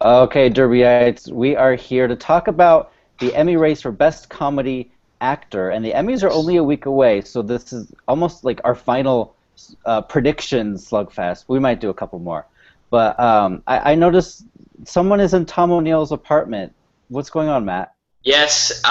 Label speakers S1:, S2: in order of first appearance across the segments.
S1: Okay, Derbyites, we are here to talk about the Emmy race for Best Comedy Actor, and the Emmys are only a week away, so this is almost like our final predictions slugfest. We might do a couple more, but I noticed someone is in Tom O'Neill's apartment. What's going on, Matt?
S2: Yes,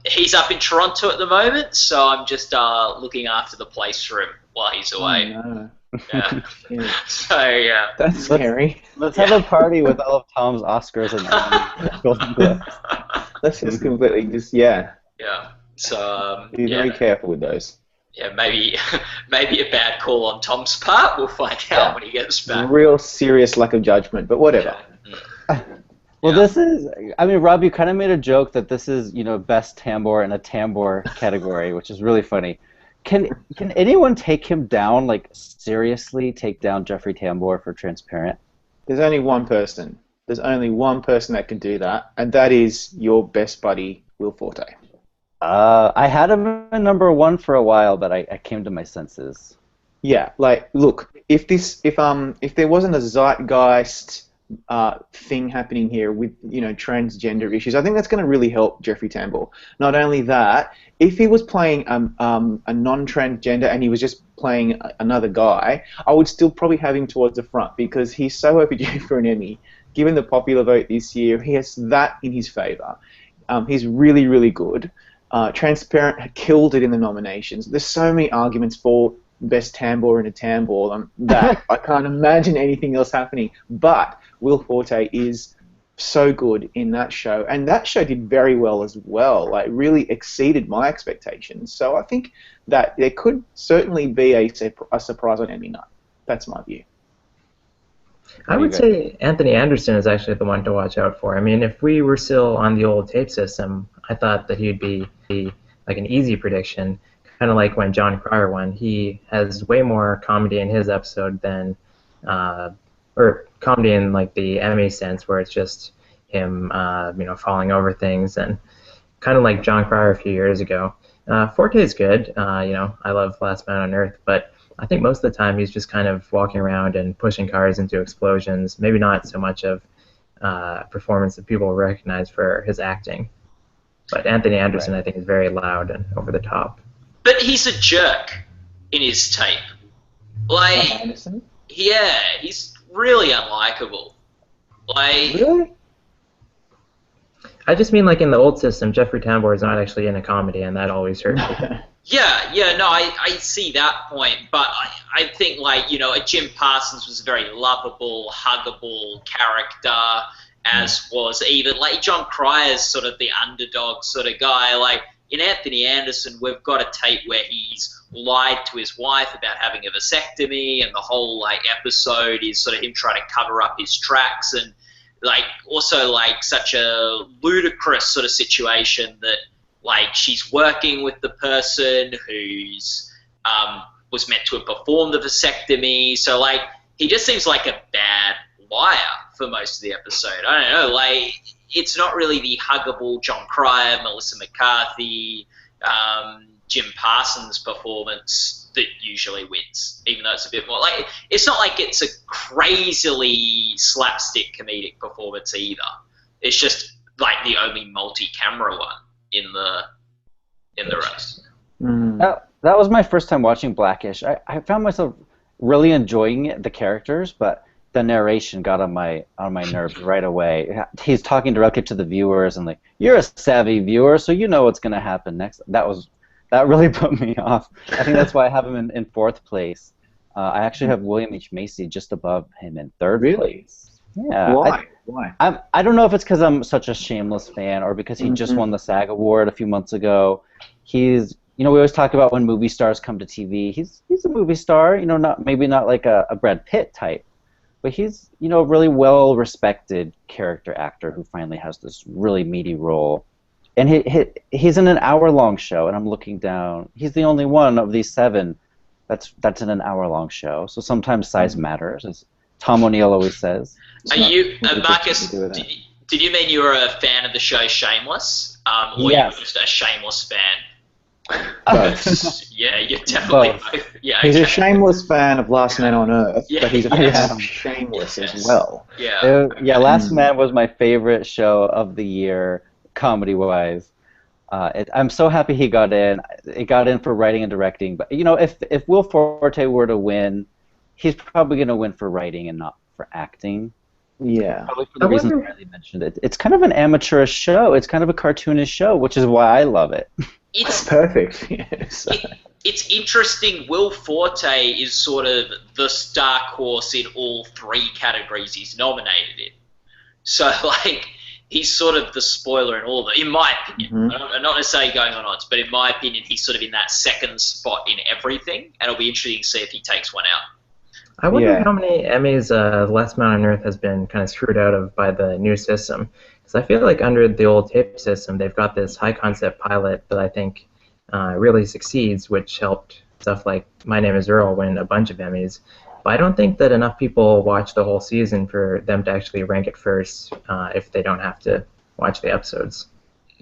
S2: he's up in Toronto at the moment, so I'm just looking after the place for him while he's
S3: Oh
S2: away.
S3: no.
S2: Yeah.
S3: Yeah.
S2: So yeah.
S3: That's scary.
S1: Let's have a party with all of Tom's Oscars and Golden Globes.
S3: Let's just completely
S2: Yeah. So
S3: be very careful with those.
S2: yeah, maybe maybe a bad call on Tom's part. We'll find out when he gets back.
S3: Real serious lack of judgment, but whatever.
S1: Well, this is, I mean, Rob, you kind of made a joke that this is, best tambour in a tambour category, which is really funny. Can anyone take him down, like, seriously take down Jeffrey Tambor for Transparent?
S3: There's only one person. There's only one person that can do that, and that is your best buddy, Will Forte.
S1: I had him in #1 for a while, but I came to my senses.
S3: Yeah, like, look, if there wasn't a zeitgeist thing happening here with transgender issues, I think that's going to really help Jeffrey Tambor. Not only that, if he was playing a non-transgender and he was just playing another guy, I would still probably have him towards the front because he's so overdue for an Emmy. Given the popular vote this year, he has that in his favour. He's really, really good. Transparent killed it in the nominations. There's so many arguments for best tambour in a tambour that I can't imagine anything else happening. But Will Forte is so good in that show, and that show did very well as well. Like, really exceeded my expectations. So I think that there could certainly be a surprise on Emmy night. That's my view.
S4: I would say Anthony Anderson is actually the one to watch out for. I mean, if we were still on the old tape system, I thought that he'd be like an easy prediction, kind of like when John Cryer won. He has way more comedy in his episode than, or comedy in like the Emmy sense, where it's just him, falling over things, and kind of like John Cryer a few years ago. Forte is good. I love Last Man on Earth, but I think most of the time he's just kind of walking around and pushing cars into explosions. Maybe not so much of performance that people recognize for his acting. But Anthony Anderson, I think, is very loud and over the top.
S2: But he's a jerk in his tape. Like,
S3: Anderson?
S2: yeah, he's really unlikable. Like,
S3: Really?
S4: I just mean, like, in the old system, Jeffrey Tambor is not actually in a comedy, and that always hurt me.
S2: no, I see that point, but I think, like, a Jim Parsons was a very lovable, huggable character, as was even, like, John Cryer's sort of the underdog sort of guy. Like, in Anthony Anderson, we've got a tape where he's lied to his wife about having a vasectomy, and the whole, like, episode is sort of him trying to cover up his tracks, and, like, also, like, such a ludicrous sort of situation that, like, she's working with the person who's was meant to have performed the vasectomy. So, like, he just seems like a bad liar for most of the episode. I don't know, like, it's not really the huggable John Cryer, Melissa McCarthy, Jim Parsons performance that usually wins, even though it's a bit more, like, it's not like it's a crazily slapstick comedic performance either. It's just, like, the only multi-camera one in the race.
S1: That was my first time watching Blackish. I found myself really enjoying the characters, but the narration got on my nerves right away. He's talking directly to the viewers and, like, you're a savvy viewer, so you know what's going to happen next. That really put me off. I think that's why I have him in 4th place. I actually have William H. Macy just above him in 3rd place. Yeah.
S3: Why?
S1: I don't know if it's because I'm such a Shameless fan or because he just won the SAG Award a few months ago. He's, we always talk about when movie stars come to TV. He's a movie star, maybe not like a Brad Pitt type, but he's, a really well-respected character actor who finally has this really meaty role. And he's in an hour-long show, and I'm looking down. He's the only one of these 7 that's in an hour-long show. So sometimes size matters, as Tom O'Neill always says.
S2: Are you, Marcus, did you mean you were a fan of the show Shameless? Or
S1: Yes.
S2: you were just a Shameless fan?
S3: Both.
S2: Yeah, you're definitely
S1: Both.
S2: both. Yeah,
S3: He's a
S2: okay.
S3: shameless fan of Last Man on Earth,
S2: Yeah,
S3: but he's a fan
S1: yes.
S3: of Shameless
S2: Yes.
S3: as well.
S2: Yeah.
S1: Yeah, Last
S3: Mm.
S1: Man was my favorite show of the year, comedy-wise. I'm so happy he got in. It got in for writing and directing. But if Will Forte were to win, he's probably going to win for writing and not for acting.
S3: Yeah.
S1: Probably for
S4: I
S1: the reasons
S4: wonder-
S1: Riley mentioned. It's kind of an amateurish show. It's kind of a cartoonish show, which is why I love it.
S2: It's
S3: Perfect. Yes.
S2: it's interesting. Will Forte is sort of the dark horse in all three categories he's nominated in. So, like, he's sort of the spoiler in all of them, in my opinion.
S3: Mhm.
S2: I'm not necessarily going on odds, but in my opinion, he's sort of in that second spot in everything, and it'll be interesting to see if he takes one out.
S4: I wonder
S3: Yeah.
S4: how many Emmys Last Man on Earth has been kind of screwed out of by the new system. Because I feel like under the old tape system, they've got this high concept pilot that I think really succeeds, which helped stuff like My Name is Earl win a bunch of Emmys. But I don't think that enough people watch the whole season for them to actually rank it first if they don't have to watch the episodes.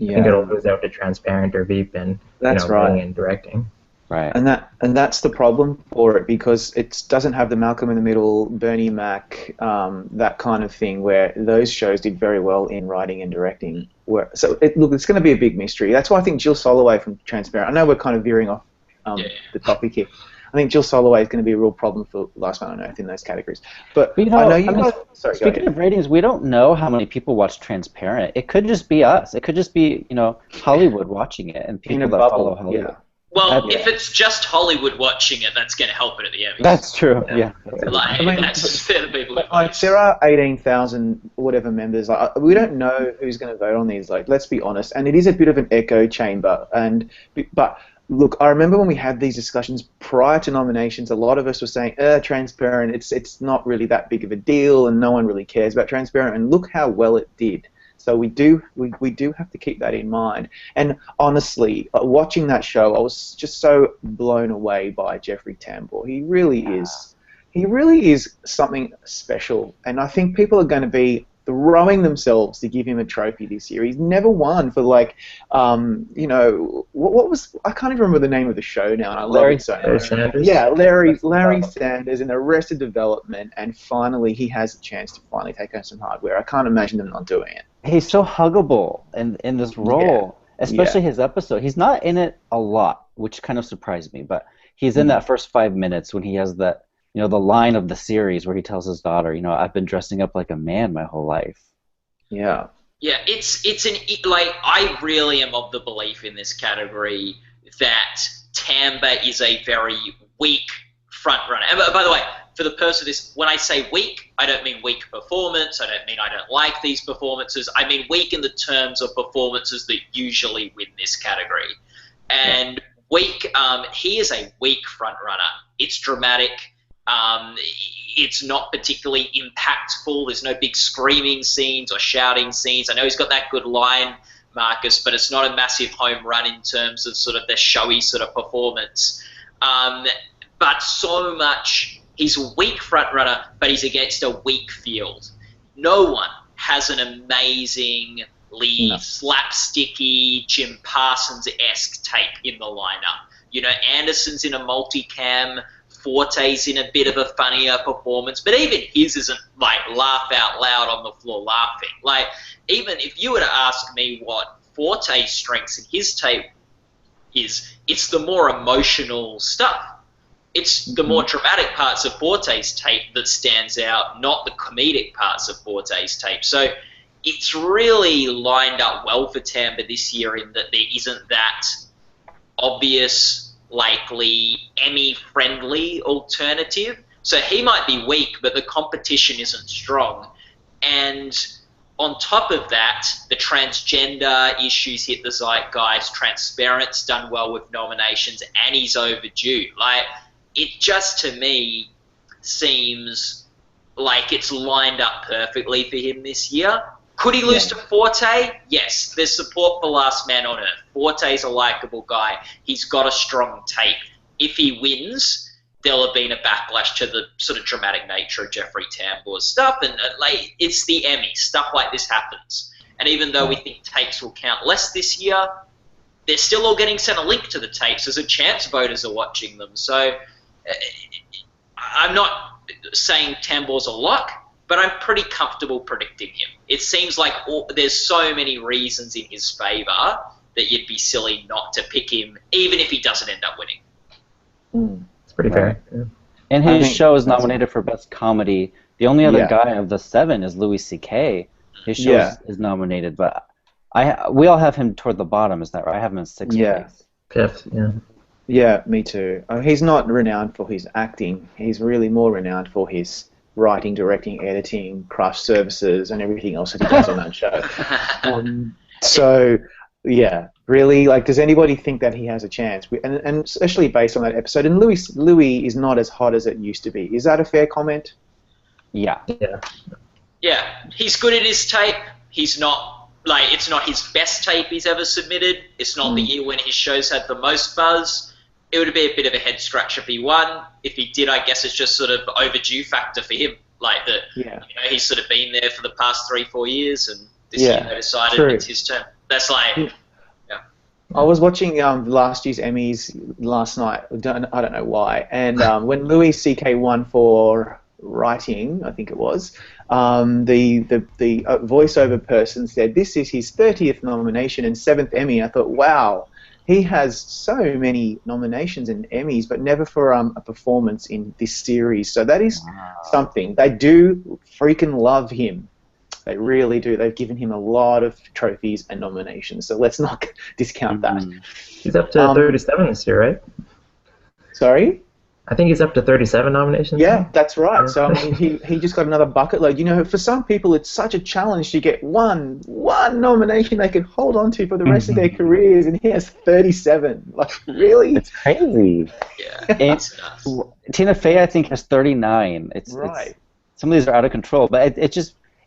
S4: I think it'll lose out to Transparent or Veep and
S3: That's
S4: writing
S3: right.
S4: and directing.
S1: Right.
S3: And that's the problem for it, because it doesn't have the Malcolm in the Middle, Bernie Mac, that kind of thing, where those shows did very well in writing and directing. So it's going to be a big mystery. That's why I think Jill Soloway from Transparent. I know we're kind of veering off the topic here. I think Jill Soloway is going to be a real problem for Last Man on Earth in those categories. But
S1: I
S3: know you
S1: mean,
S3: guys. Sorry, go
S1: speaking
S3: ahead.
S1: of ratings, we don't know how many people watch Transparent. It could just be us. It could just be Hollywood watching it and people
S3: In a
S1: that
S3: bubble,
S1: follow Hollywood.
S3: yeah.
S2: Well,
S1: Yeah.
S2: if it's just Hollywood watching it, that's going to help it at the Emmys.
S1: That's true.
S4: Yeah.
S1: Yeah.
S2: Like,
S3: I mean,
S2: that's they're the people
S3: But,
S2: who
S3: like,
S2: vote.
S3: there are 18,000 whatever members. Like, we don't know who's going to vote on these. Like, let's be honest. And it is a bit of an echo chamber. But look, I remember when we had these discussions prior to nominations, a lot of us were saying, Transparent, it's not really that big of a deal, and no one really cares about Transparent. And look how well it did. So we do have to keep that in mind. And honestly, watching that show, I was just so blown away by Jeffrey Tambor. He really is. He really is something special. And I think people are going to be throwing themselves to give him a trophy this year. He's never won for, like, what was, I can't even remember the name of the show now, and I love it so
S4: Larry
S3: much.
S4: Sanders?
S3: Yeah, Larry Sanders in Arrested Development, and finally he has a chance to finally take on some hardware. I can't imagine them not doing it.
S1: He's so huggable in this role, especially his episode. He's not in it a lot, which kind of surprised me, but he's in that first 5 minutes when he has that, the line of the series where he tells his daughter, I've been dressing up like a man my whole life.
S3: Yeah.
S2: Yeah, I really am of the belief in this category that Tamba is a very weak frontrunner. And by the way, for the purpose of this, when I say weak, I don't mean weak performance. I don't mean I don't like these performances. I mean weak in the terms of performances that usually win this category. And weak, he is a weak frontrunner. It's dramatic. It's not particularly impactful. There's no big screaming scenes or shouting scenes. I know he's got that good line, Marcus, but it's not a massive home run in terms of sort of the showy sort of performance. But so much, he's a weak frontrunner, but he's against a weak field. No one has an amazingly slapsticky, Jim Parsons-esque tape in the lineup. Anderson's in a multicam, Forte's in a bit of a funnier performance, but even his isn't like laugh out loud on the floor laughing. Like, even if you were to ask me what Forte's strengths in his tape is, it's the more emotional stuff. It's the more dramatic parts of Forte's tape that stands out, not the comedic parts of Forte's tape. So it's really lined up well for Tamba this year in that there isn't that obvious, likely Emmy-friendly alternative. So he might be weak, but the competition isn't strong. And on top of that, the transgender issues hit the zeitgeist. Transparent's done well with nominations, and he's overdue. Like, it just, to me, seems like it's lined up perfectly for him this year. Could he lose to Forte? Yes. There's support for Last Man on Earth. Forte's a likable guy. He's got a strong tape. If he wins, there'll have been a backlash to the sort of dramatic nature of Jeffrey Tambor's stuff. And it's the Emmys. Stuff like this happens. And even though we think tapes will count less this year, they're still all getting sent a link to the tapes. There's a chance voters are watching them. So I'm not saying Tambor's a lock, but I'm pretty comfortable predicting him. It seems like there's so many reasons in his favour that you'd be silly not to pick him, even if he doesn't end up winning.
S4: It's pretty fair. Yeah.
S1: And his show is nominated for Best Comedy. The only other guy of the 7 is Louis C.K. His show is nominated, but we all have him toward the bottom, is that right? I have him in 6th place.
S4: 5th, yeah.
S3: Yeah, me too. He's not renowned for his acting. He's really more renowned for his writing, directing, editing, craft services, and everything else that he does on that show. So, yeah, really, like, does anybody think that he has a chance? And especially based on that episode. And Louis is not as hot as it used to be. Is that a fair comment?
S1: Yeah.
S2: Yeah, he's good at his tape. He's not, like, it's not his best tape he's ever submitted. It's not the year when his shows had the most buzz. It would be a bit of a head scratcher if he won. If he did, I guess it's just sort of overdue factor for him. Like, he's sort of been there for the past 3-4 years, and this year they decided it's his turn. That's like,
S3: I was watching last year's Emmys last night. I don't know why. And when Louis C.K. won for writing, I think it was, the voiceover person said, this is his 30th nomination and 7th Emmy. I thought, wow, he has so many nominations and Emmys, but never for a performance in this series. So that is something. They do freaking love him. They really do. They've given him a lot of trophies and nominations. So let's not discount that.
S4: He's up to 37 this year, right?
S3: Sorry?
S4: I think he's up to 37 nominations.
S3: Yeah, that's right. So, I mean, he just got another bucket load. You know, for some people, it's such a challenge to get one nomination they can hold on to for the rest of their careers, and he has 37. Like, really?
S1: It's crazy.
S2: Yeah.
S1: Tina Fey, I think, has 39. It's some of these are out of control, but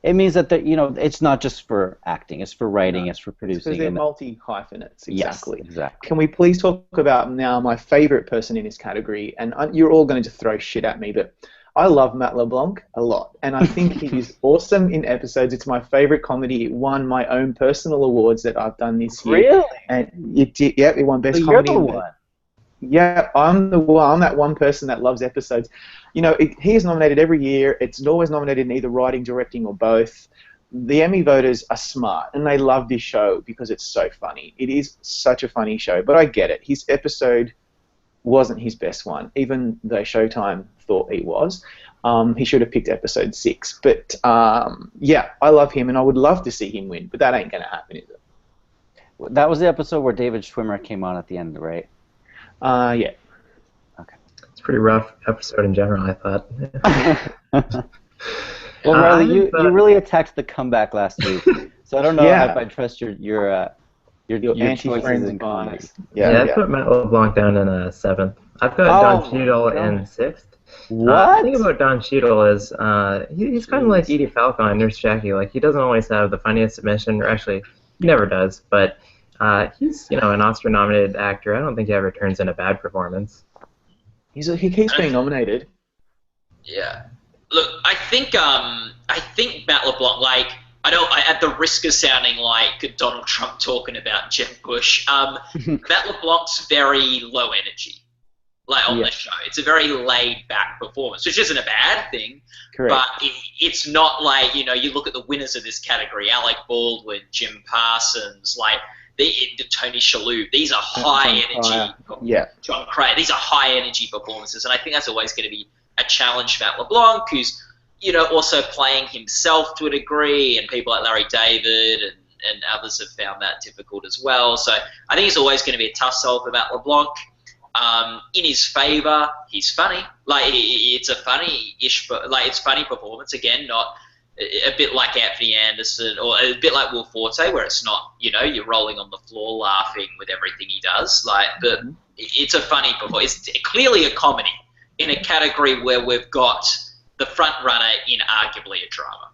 S1: it means that it's not just for acting; it's for writing, it's for producing.
S3: Because they're multi-hyphenates. Exactly.
S1: Yes, exactly.
S3: Can we please talk about now my favorite person in this category? And you're all going to throw shit at me, but I love Matt LeBlanc a lot, and I think he is awesome in episodes. It's my favorite comedy. It won my own personal awards that I've done this year.
S1: Really?
S3: And it did. Yeah, it won best comedy.
S1: You're the one.
S3: Yeah, I'm that one person that loves episodes. You know, he is nominated every year. It's always nominated in either writing, directing, or both. The Emmy voters are smart, and they love this show because it's so funny. It is such a funny show, but I get it. His episode wasn't his best one, even though Showtime thought he was. He should have picked episode 6. But, yeah, I love him, and I would love to see him win, but that ain't going to happen, is it?
S1: That was the episode where David Schwimmer came on at the end, right?
S3: Yeah.
S1: Okay.
S4: It's a pretty rough episode in general, I thought.
S1: Well, Riley, you really attacked the comeback last week, so I don't know if I trust your choices in comedy.
S4: Yeah, I put Matt LeBlanc down in 7th. I've got Don Cheadle in 6th.
S1: What?
S4: The thing about Don Cheadle is he's kind of like Edie Falco on Nurse Jackie. Like, he doesn't always have the funniest submission, or actually, he never does, but he's an Oscar-nominated actor. I don't think he ever turns in a bad performance.
S3: He keeps being nominated.
S2: Yeah. Look, I think Matt LeBlanc, like, at the risk of sounding like Donald Trump talking about Jeb Bush, Matt LeBlanc's very low energy, like, on the show. It's a very laid-back performance, which isn't a bad thing.
S3: Correct.
S2: But it's not like, you look at the winners of this category, Alec Baldwin, Jim Parsons, like, Tony Shalhoub. These are high-energy. John Cryer. These are high-energy performances, and I think that's always going to be a challenge for Matt LeBlanc, who's, also playing himself to a degree, and people like Larry David and others have found that difficult as well. So I think it's always going to be a tough sell for Matt LeBlanc. In his favour, he's funny. Like, it's a funny-ish, like, it's funny performance. Again, not a bit like Anthony Anderson, or a bit like Will Forte, where it's not, you're rolling on the floor laughing with everything he does. Like, but it's a funny performance. It's clearly a comedy in a category where we've got the front runner in arguably a drama.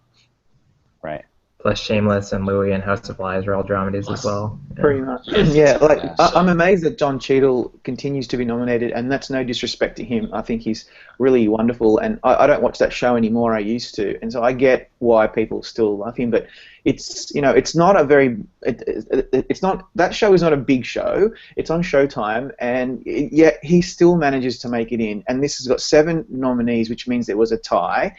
S1: Right.
S4: Plus Shameless and Louis and House of Lies are all dramedies as well. Yeah.
S3: Pretty much. Yeah, like I'm amazed that Don Cheadle continues to be nominated, and that's no disrespect to him. I think he's really wonderful, and I don't watch that show anymore. I used to, and so I get why people still love him. But it's it's not a very it's not that show is not a big show. It's on Showtime, and yet he still manages to make it in. And this has got 7 nominees, which means there was a tie.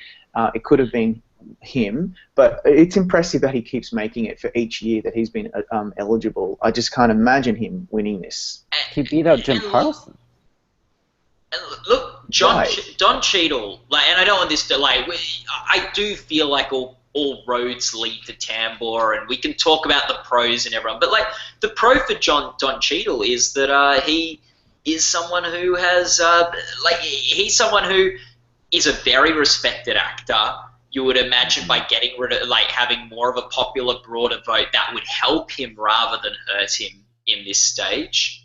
S3: It could have been him, but it's impressive that he keeps making it for each year that he's been eligible. I just can't imagine him winning this.
S1: He beat out Jim Parsons.
S2: And look, Don Cheadle, like, and I don't want this to, like, I do feel like all roads lead to Tambor, and we can talk about the pros and everyone, but like the pro for Don Cheadle is that he is someone who has he's someone who is a very respected actor. You would imagine by getting rid of, like, having more of a popular, broader vote, that would help him rather than hurt him in this stage.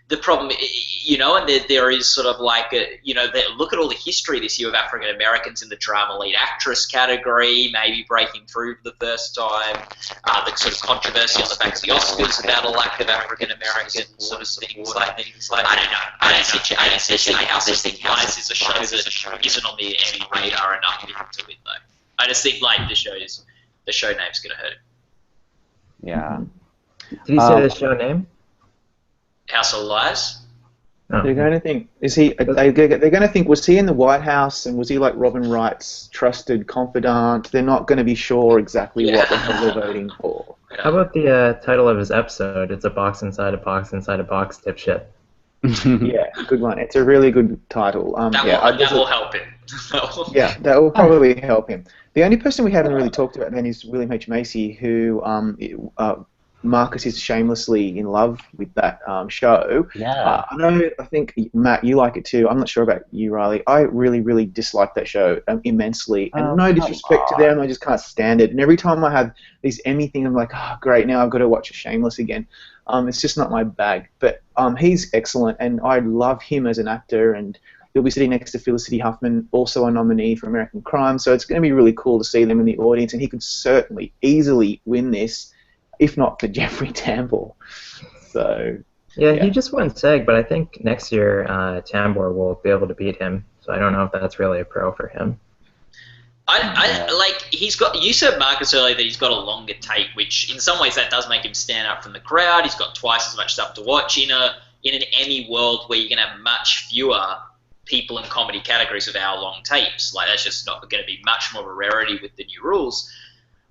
S2: The problem, and there is sort of like look at all the history this year of African Americans in the drama lead actress category, maybe breaking through for the first time. The sort of controversy on the back of the Oscars about a lack of African American sort of things like I don't know. I don't think House of Lies is a show that isn't on the Emmy radar enough for him to win though. I just think like the show name's gonna hurt him.
S1: Yeah.
S4: Did you say the show name?
S2: House of Lies.
S4: Oh.
S3: They're going to think, they're going to think, was he in the White House, and was he like Robin Wright's trusted confidant? They're not going to be sure exactly what the hell they're voting for.
S4: How about the title of his episode? It's a box inside a box inside a box, dipshit.
S3: Yeah, good one. It's a really good title.
S2: That will help him.
S3: Yeah, that will probably help him. The only person we haven't really talked about then is William H. Macy, who Marcus is shamelessly in love with that show.
S1: Yeah.
S3: I think, Matt, you like it too. I'm not sure about you, Riley. I really, really dislike that show immensely. And no disrespect to them, I just can't stand it. And every time I have these Emmy things, I'm like, oh, great, now I've got to watch Shameless again. It's just not my bag. But he's excellent, and I love him as an actor, and he'll be sitting next to Felicity Huffman, also a nominee for American Crime, so it's going to be really cool to see them in the audience, and he could certainly, easily win this, if not for Jeffrey Tambor. So
S4: yeah, he just won SAG, but I think next year Tambor will be able to beat him. So I don't know if that's really a pro for him.
S2: He's got. You said Marcus earlier that he's got a longer tape, which in some ways that does make him stand out from the crowd. He's got twice as much stuff to watch in an Emmy world where you're gonna have much fewer people in comedy categories with hour-long tapes. Like that's just not going to be much more of a rarity with the new rules.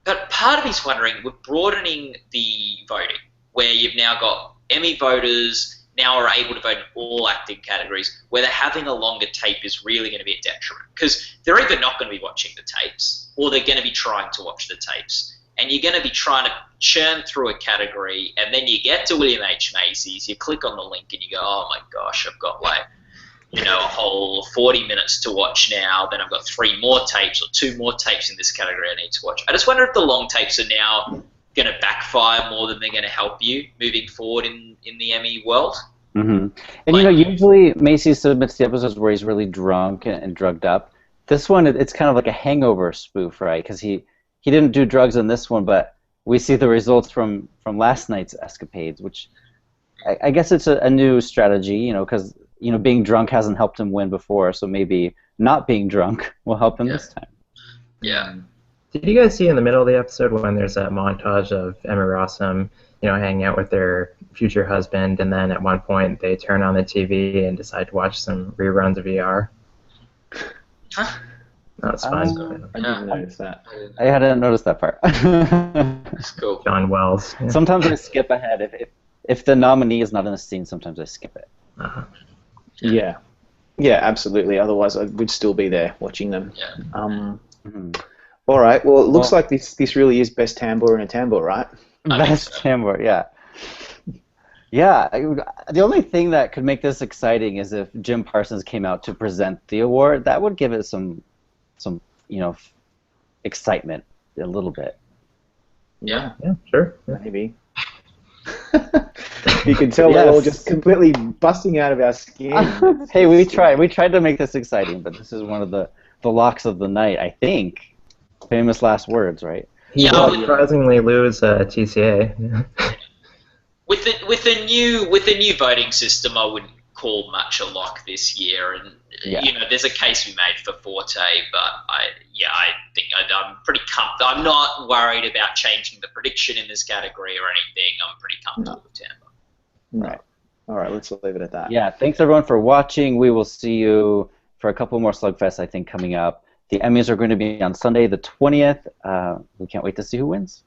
S2: But part of me's wondering, we're broadening the voting, where you've now got Emmy voters now are able to vote in all acting categories, whether having a longer tape is really going to be a detriment. Because they're either not going to be watching the tapes, or they're going to be trying to watch the tapes. And you're going to be trying to churn through a category, and then you get to William H. Macy's, you click on the link, and you go, oh my gosh, I've got like, a whole 40 minutes to watch now, then I've got 3 more tapes or 2 more tapes in this category I need to watch. I just wonder if the long tapes are now going to backfire more than they're going to help you moving forward in the Emmy world.
S1: Mm-hmm. And usually Macy's submits the episodes where he's really drunk and drugged up. This one, it's kind of like a hangover spoof, right? Because he didn't do drugs in this one, but we see the results from last night's escapades, which I guess it's a new strategy, because being drunk hasn't helped him win before, so maybe not being drunk will help him this time.
S2: Yeah.
S4: Did you guys see in the middle of the episode when there's that montage of Emmy Rossum, hanging out with their future husband, and then at one point they turn on the TV and decide to watch some reruns of ER?
S2: Huh?
S4: That's fun.
S3: I didn't notice that.
S1: I hadn't noticed that part.
S2: That's cool.
S4: John Wells. Yeah.
S1: Sometimes I skip ahead. If the nominee is not in the scene, sometimes I skip it.
S4: Uh-huh.
S3: Yeah, absolutely. Otherwise, I would still be there watching them.
S2: Yeah.
S3: All right. Well, it looks like this really is best Tambor in a Tambor, right?
S1: Best Tambor, yeah. Yeah. The only thing that could make this exciting is if Jim Parsons came out to present the award. That would give it some excitement a little bit.
S2: Yeah.
S4: Yeah. Sure. Yeah.
S3: Maybe. You can tell we're all just completely busting out of our skin.
S1: Hey, we tried to make this exciting, but this is one of the locks of the night, I think. Famous last words, right?
S4: He
S2: Yeah,
S4: will surprisingly lose TCA.
S2: with the new voting system, I wouldn't call much a lock this year, and there's a case we made for Forte, but I think I'm pretty comfortable. I'm not worried about changing the prediction in this category or anything. I'm pretty comfortable with Tampa.
S3: Right. All right, let's leave it at that.
S1: Yeah, thanks everyone for watching. We will see you for a couple more Slugfests, I think, coming up. The Emmys are going to be on Sunday the 20th. We can't wait to see who wins.